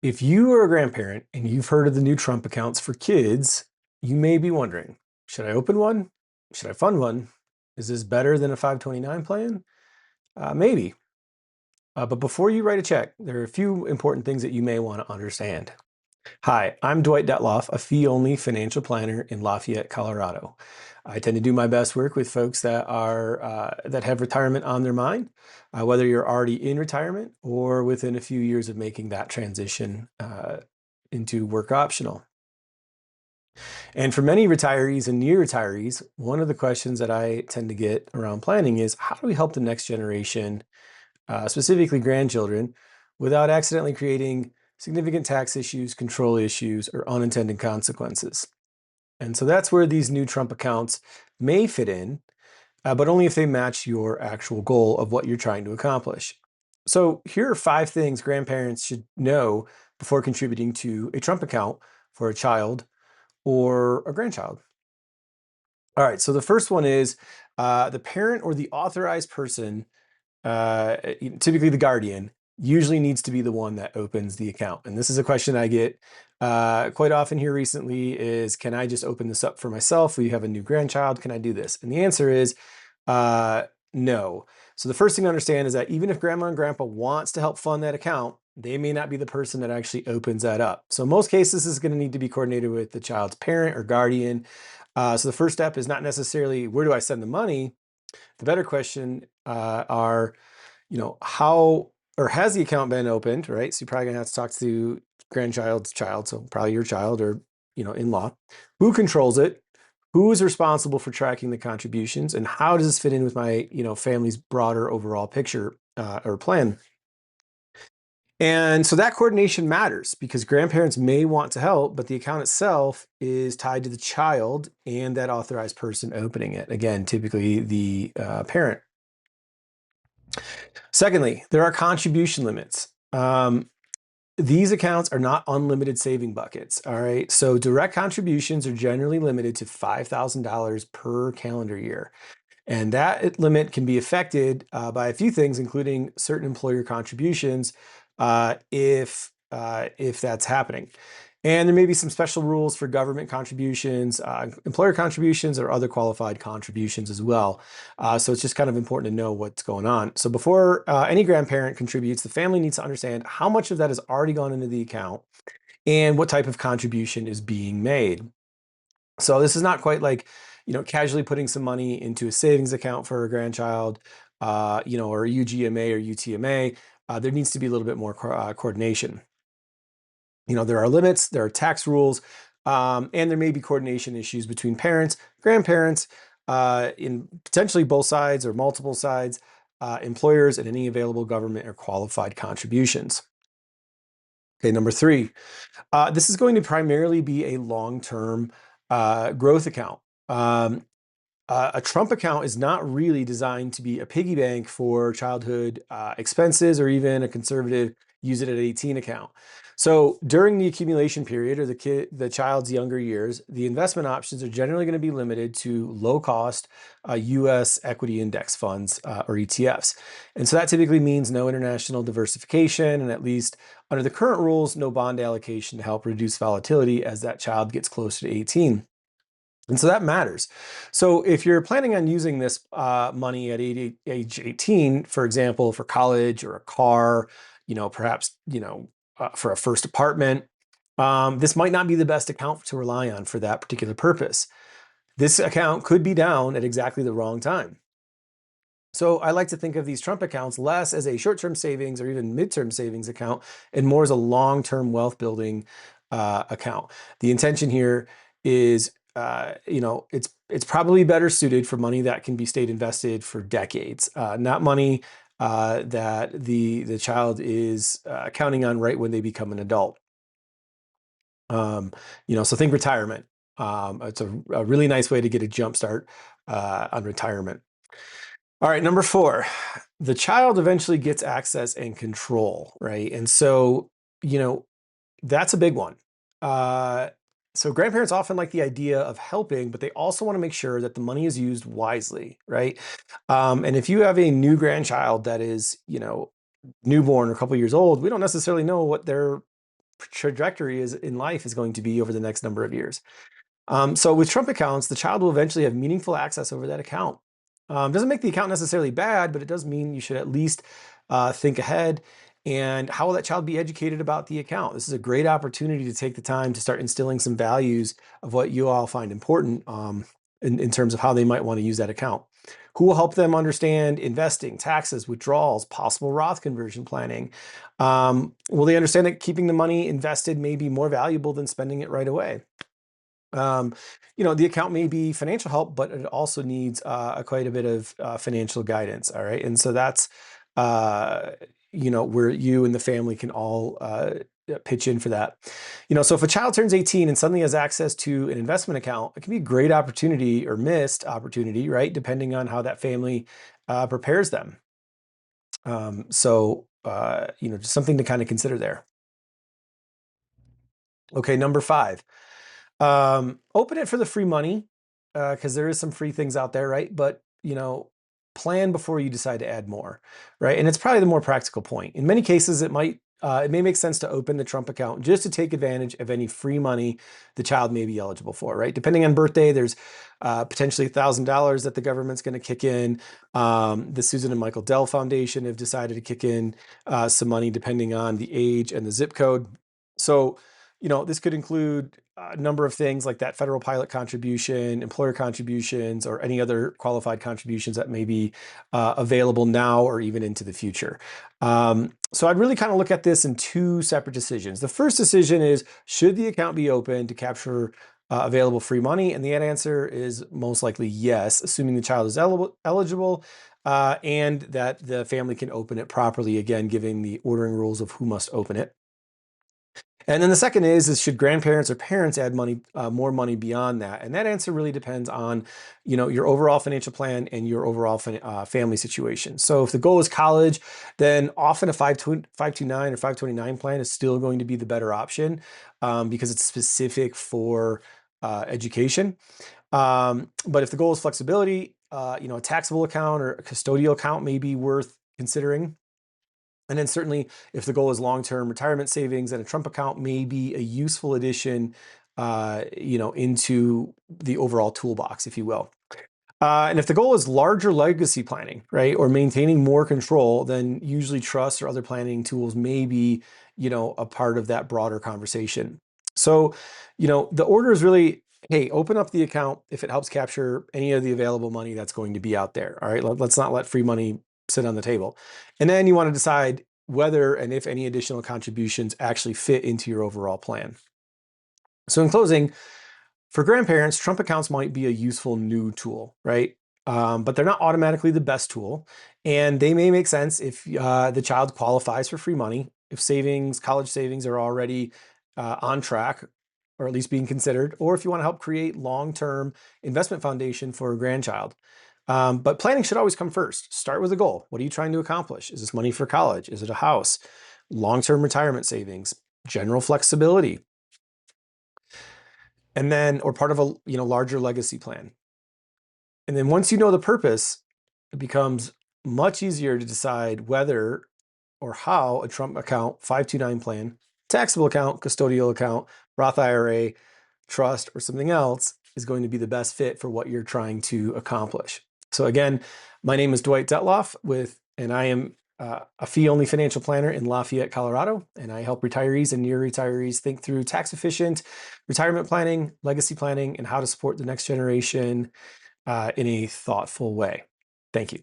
If you are a grandparent and you've heard of the new Trump accounts for kids, you may be wondering, should I open one? Should I fund one? Is this better than a 529 plan? Maybe. But before you write a check, there are a few important things that you may want to understand. Hi, I'm Dwight Detloff, a fee-only financial planner in Lafayette, Colorado. I tend to do my best work with folks that have retirement on their mind, whether you're already in retirement or within a few years of making that transition into work optional. And for many retirees and near retirees, one of the questions that I tend to get around planning is how do we help the next generation, specifically grandchildren, without accidentally creating significant tax issues, control issues, or unintended consequences? And so that's where these new Trump accounts may fit in, but only if they match your actual goal of what you're trying to accomplish. So here are 5 things grandparents should know before contributing to a Trump account for a child or a grandchild. All right, so the first one is the parent or the authorized person, typically the guardian, usually needs to be the one that opens the account. And this is a question I get quite often here recently is, can I just open this up for myself? We have a new grandchild. Can I do this? And the answer is no. So the first thing to understand is that even if grandma and grandpa wants to help fund that account, they may not be the person that actually opens that up. So in most cases, this is going to need to be coordinated with the child's parent or guardian. So the first step is not necessarily where do I send the money? The better question are, how or has the account been opened, right? So you're probably gonna have to talk to grandchild's child, so probably your child or in-law. Who controls it? Who is responsible for tracking the contributions, and how does this fit in with my family's broader overall picture or plan? And so that coordination matters because grandparents may want to help, but the account itself is tied to the child and that authorized person opening it. Again, typically the parent. Secondly, there are contribution limits. These accounts are not unlimited saving buckets, all right? So direct contributions are generally limited to $5,000 per calendar year. And that limit can be affected by a few things, including certain employer contributions, if that's happening. And there may be some special rules for government contributions, employer contributions, or other qualified contributions as well. So it's just kind of important to know what's going on. So before any grandparent contributes, the family needs to understand how much of that has already gone into the account and what type of contribution is being made. So this is not quite like, casually putting some money into a savings account for a grandchild, or a UGMA or UTMA. There needs to be a little bit more coordination. There are limits, there are tax rules, and there may be coordination issues between parents, grandparents, in potentially both sides or multiple sides, employers, and any available government or qualified contributions. Okay, number 3, this is going to primarily be a long-term growth account. A Trump account is not really designed to be a piggy bank for childhood expenses or even a conservative use it at 18 account. So during the accumulation period or the child's younger years, the investment options are generally going to be limited to low cost US equity index funds or ETFs. And so that typically means no international diversification and, at least under the current rules, no bond allocation to help reduce volatility as that child gets closer to 18. And so that matters. So if you're planning on using this money at age 18, for example, for college or a car, perhaps, for a first apartment, this might not be the best account to rely on for that particular purpose. This account could be down at exactly the wrong time. So I like to think of these Trump accounts less as a short-term savings or even mid-term savings account and more as a long-term wealth building account. The intention here is, it's probably better suited for money that can be stayed invested for decades, not money that the child is counting on right when they become an adult. So think retirement. It's a really nice way to get a jump start on retirement. All right, number 4, the child eventually gets access and control, right? And so, that's a big one. So grandparents often like the idea of helping, but they also want to make sure that the money is used wisely, right? And if you have a new grandchild that is, newborn or a couple years old, we don't necessarily know what their trajectory is in life is going to be over the next number of years. So with Trump accounts, the child will eventually have meaningful access over that account. Doesn't make the account necessarily bad, but it does mean you should at least think ahead. And how will that child be educated about the account? This is a great opportunity to take the time to start instilling some values of what you all find important in terms of how they might want to use that account. Who will help them understand investing, taxes, withdrawals, possible Roth conversion planning? Will they understand that keeping the money invested may be more valuable than spending it right away? Um, the account may be financial help, but it also needs quite a bit of financial guidance. All right. And so that's, where you and the family can all pitch in for that. So if a child turns 18 and suddenly has access to an investment account, it can be a great opportunity or missed opportunity, right? Depending on how that family prepares them. Just something to kind of consider there. Okay, number 5. Open it for the free money, because there is some free things out there, right? But, plan before you decide to add more, right? And it's probably the more practical point. In many cases, it may make sense to open the Trump account just to take advantage of any free money the child may be eligible for, right? Depending on birthday, there's potentially $1,000 that the government's going to kick in. The Susan and Michael Dell Foundation have decided to kick in some money depending on the age and the zip code. So, this could include a number of things like that federal pilot contribution, employer contributions, or any other qualified contributions that may be available now or even into the future. So I'd really kind of look at this in 2 separate decisions. The first decision is, should the account be open to capture available free money? And the answer is most likely yes, assuming the child is eligible and that the family can open it properly, again, giving the ordering rules of who must open it. And then the second is should grandparents or parents add money, more money beyond that? And that answer really depends on, your overall financial plan and your overall family situation. So if the goal is college, then often a 529 or 529 plan is still going to be the better option because it's specific for education. But if the goal is flexibility, a taxable account or a custodial account may be worth considering. And then certainly if the goal is long-term retirement savings, then a Trump account may be a useful addition, into the overall toolbox, if you will. And if the goal is larger legacy planning, right, or maintaining more control, then usually trusts or other planning tools may be, a part of that broader conversation. So, the order is really, hey, open up the account if it helps capture any of the available money that's going to be out there. All right, let's not let free money sit on the table. And then you want to decide whether and if any additional contributions actually fit into your overall plan. So in closing, for grandparents, Trump accounts might be a useful new tool, right? But they're not automatically the best tool. And they may make sense if the child qualifies for free money, if college savings are already on track, or at least being considered, or if you want to help create long-term investment foundation for a grandchild. But planning should always come first. Start with a goal. What are you trying to accomplish? Is this money for college? Is it a house? Long-term retirement savings? General flexibility? And then, or part of a larger legacy plan. And then once you know the purpose, it becomes much easier to decide whether or how a Trump account, 529 plan, taxable account, custodial account, Roth IRA, trust, or something else is going to be the best fit for what you're trying to accomplish. So again, my name is Dwight Detloff and I am a fee-only financial planner in Lafayette, Colorado, and I help retirees and near retirees think through tax-efficient retirement planning, legacy planning, and how to support the next generation in a thoughtful way. Thank you.